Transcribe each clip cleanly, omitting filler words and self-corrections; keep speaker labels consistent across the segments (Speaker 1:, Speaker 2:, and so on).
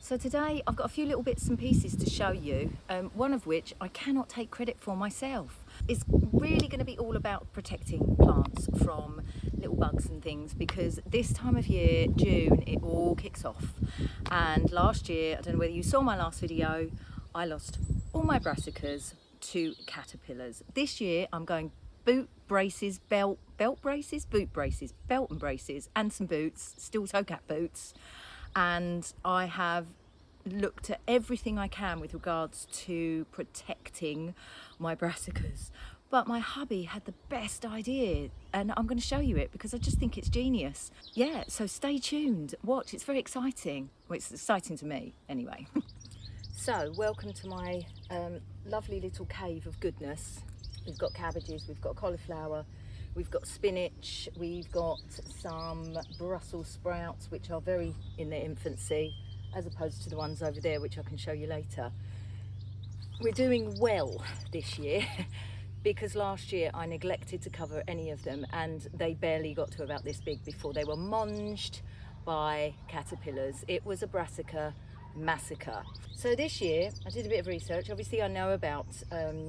Speaker 1: So today I've got a few little bits and pieces to show you, one of which I cannot take credit for myself. It's really going to be all about protecting plants from little bugs and things, because this time of year, June, it all kicks off. And last year, I don't know whether you saw my last video, I lost all my brassicas to caterpillars. This year I'm going boot braces, belt braces, boot braces, belt and braces, and some boots, steel toe cap boots. And I have looked at everything I can with regards to protecting my brassicas. But my hubby had the best idea, and I'm going to show you it because I just think it's genius. Yeah, so stay tuned, watch, it's very exciting. Well, it's exciting to me anyway. So, welcome to my lovely little cave of goodness. We've got cabbages, we've got cauliflower, we've got spinach, we've got some Brussels sprouts, which are very in their infancy, as opposed to the ones over there, which I can show you later. We're doing well this year because last year I neglected to cover any of them, and they barely got to about this big before they were monged by caterpillars. It was a brassica massacre. So this year I did a bit of research. Obviously I know about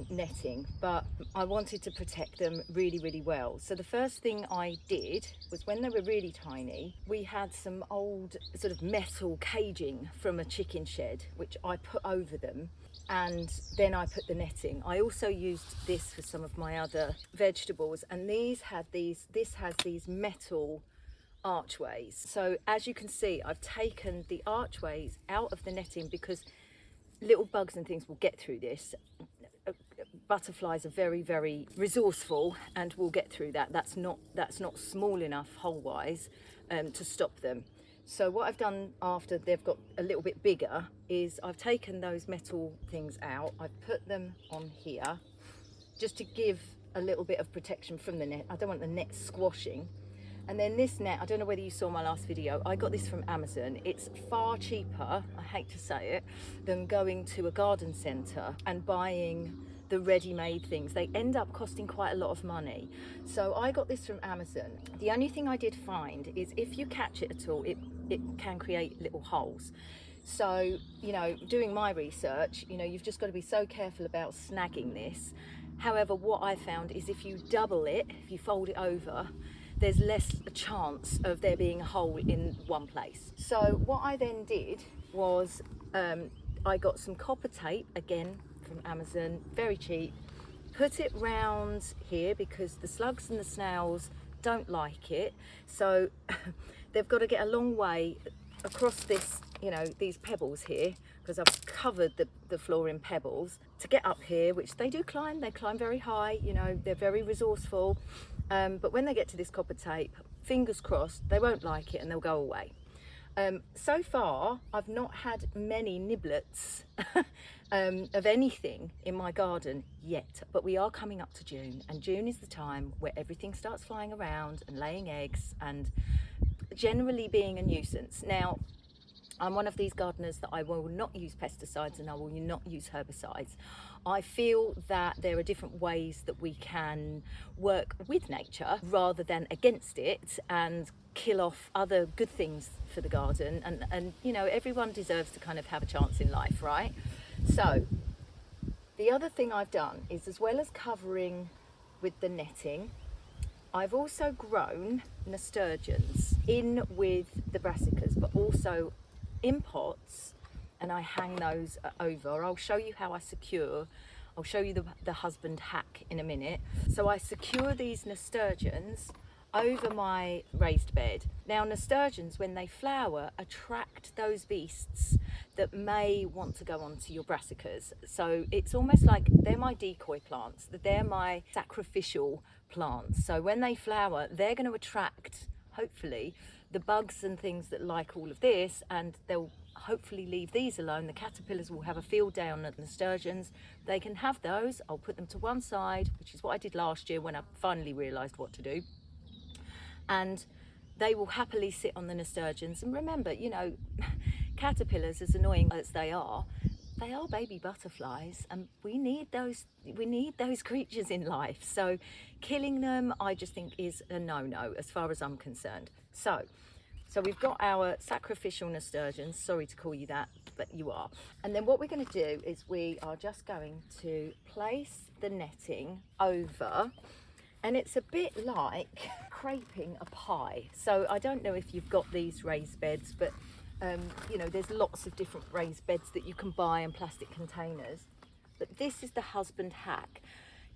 Speaker 1: netting, but I wanted to protect them really well. So the first thing I did was, when they were really tiny, we had some old sort of metal caging from a chicken shed which I put over them, and then I put the netting. I also used this for some of my other vegetables, and this has these metal archways. So as you can see, I've taken the archways out of the netting because little bugs and things will get through this. Butterflies are very resourceful and will get through that. That's not small enough hole wise to stop them. So what I've done after they've got a little bit bigger is I've taken those metal things out. I've put them on here just to give a little bit of protection from the net. I don't want the net squashing. And then this net, I don't know whether you saw my last video, I got this from Amazon. It's far cheaper, I hate to say it, than going to a garden centre and buying the ready-made things. They end up costing quite a lot of money. So I got this from Amazon. The only thing I did find is if you catch it at all, it can create little holes. So, you know, doing my research, you know, you've just got to be so careful about snagging this. However, what I found is if you double it, if you fold it over, there's less a chance of there being a hole in one place. So what I then did was I got some copper tape, again from Amazon, very cheap, put it round here because the slugs and the snails don't like it. So they've got to get a long way across this, you know, these pebbles here, because I've covered the floor in pebbles to get up here, which they do climb. They climb very high, you know, they're very resourceful. But when they get to this copper tape, fingers crossed, they won't like it and they'll go away. So far, I've not had many niblets of anything in my garden yet, but we are coming up to June, and June is the time where everything starts flying around and laying eggs and generally being a nuisance. Now, I'm one of these gardeners that I will not use pesticides and I will not use herbicides. I feel that there are different ways that we can work with nature rather than against it and kill off other good things for the garden. And you know, everyone deserves to kind of have a chance in life, right? So the other thing I've done is, as well as covering with the netting, I've also grown nasturtiums in with the brassicas, but also in pots, and I hang those over. I'll show you how I secure. I'll show you the husband hack in a minute. So I secure these nasturtiums over my raised bed. Now, nasturtiums, when they flower, attract those beasts that may want to go onto your brassicas. So it's almost like they're my decoy plants, that they're my sacrificial plants. So when they flower, they're going to attract, hopefully, the bugs and things that like all of this, and they'll hopefully leave these alone. The caterpillars will have a field day on the nasturtiums. They can have those. I'll put them to one side, which is what I did last year when I finally realised what to do. And they will happily sit on the nasturtiums. And remember, you know, caterpillars, as annoying as they are baby butterflies, and we need those creatures in life. So killing them, I just think, is a no-no as far as I'm concerned. So So we've got our sacrificial nasturtiums, sorry to call you that, but you are. And then what we're going to do is we are just going to place the netting over, and it's a bit like creping a pie. So I don't know if you've got these raised beds, but you know, there's lots of different raised beds that you can buy in plastic containers. But this is the husband hack.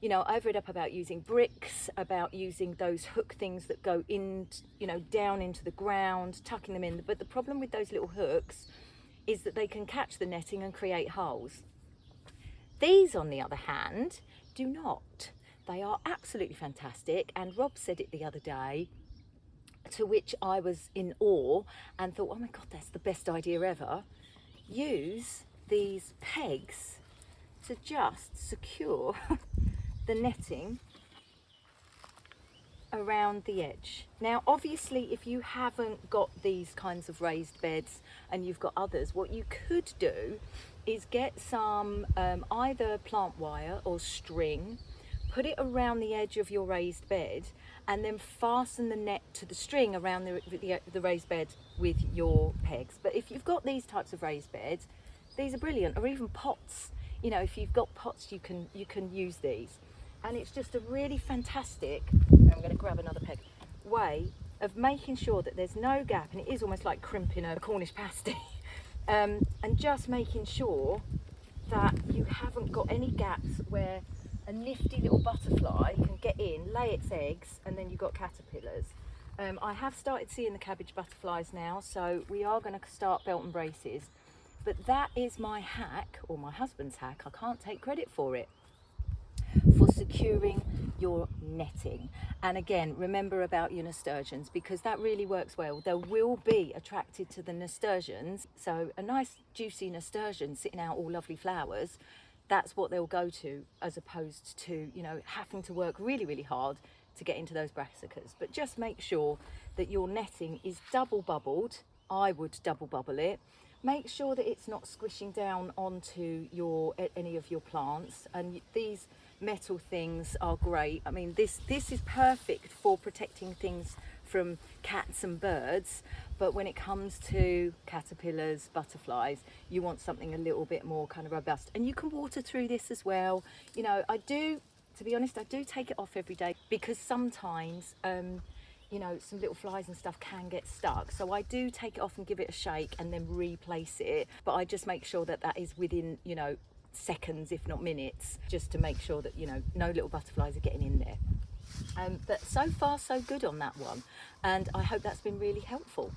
Speaker 1: You know, I've read up about using bricks, about using those hook things that go in, you know, down into the ground, tucking them in. But the problem with those little hooks is that they can catch the netting and create holes. These, on the other hand, do not. They are absolutely fantastic. And Rob said it the other day, to which I was in awe and thought, oh my God, that's the best idea ever. Use these pegs to just secure the netting around the edge. Now obviously if you haven't got these kinds of raised beds and you've got others, what you could do is get some either plant wire or string, put it around the edge of your raised bed, and then fasten the net to the string around the raised bed with your pegs. But if you've got these types of raised beds, these are brilliant. Or even pots, you know, if you've got pots, you can use these. And it's just a really fantastic, I'm going to grab another peg, way of making sure that there's no gap, and it is almost like crimping a Cornish pasty, and just making sure that you haven't got any gaps where a nifty little butterfly can get in, lay its eggs, and then you've got caterpillars. I have started seeing the cabbage butterflies now, so we are going to start belt and braces. But that is my hack, or my husband's hack, I can't take credit for it, for securing your netting. And again, remember about your nasturtiums, because that really works well. They will be attracted to the nasturtiums. So a nice juicy nasturtium sitting out all lovely flowers, that's what they'll go to, as opposed to, you know, having to work really, really hard to get into those brassicas. But just make sure that your netting is double bubbled. I would double bubble it. Make sure that it's not squishing down onto any of your plants. And these metal things are great. I mean, this is perfect for protecting things from cats and birds, but when it comes to caterpillars, butterflies, you want something a little bit more kind of robust. And you can water through this as well. You know, to be honest, I do take it off every day, because sometimes you know, some little flies and stuff can get stuck. So I do take it off and give it a shake and then replace it. But I just make sure that that is within, you know, seconds, if not minutes, just to make sure that, you know, no little butterflies are getting in there. But so far so good on that one, and I hope that's been really helpful.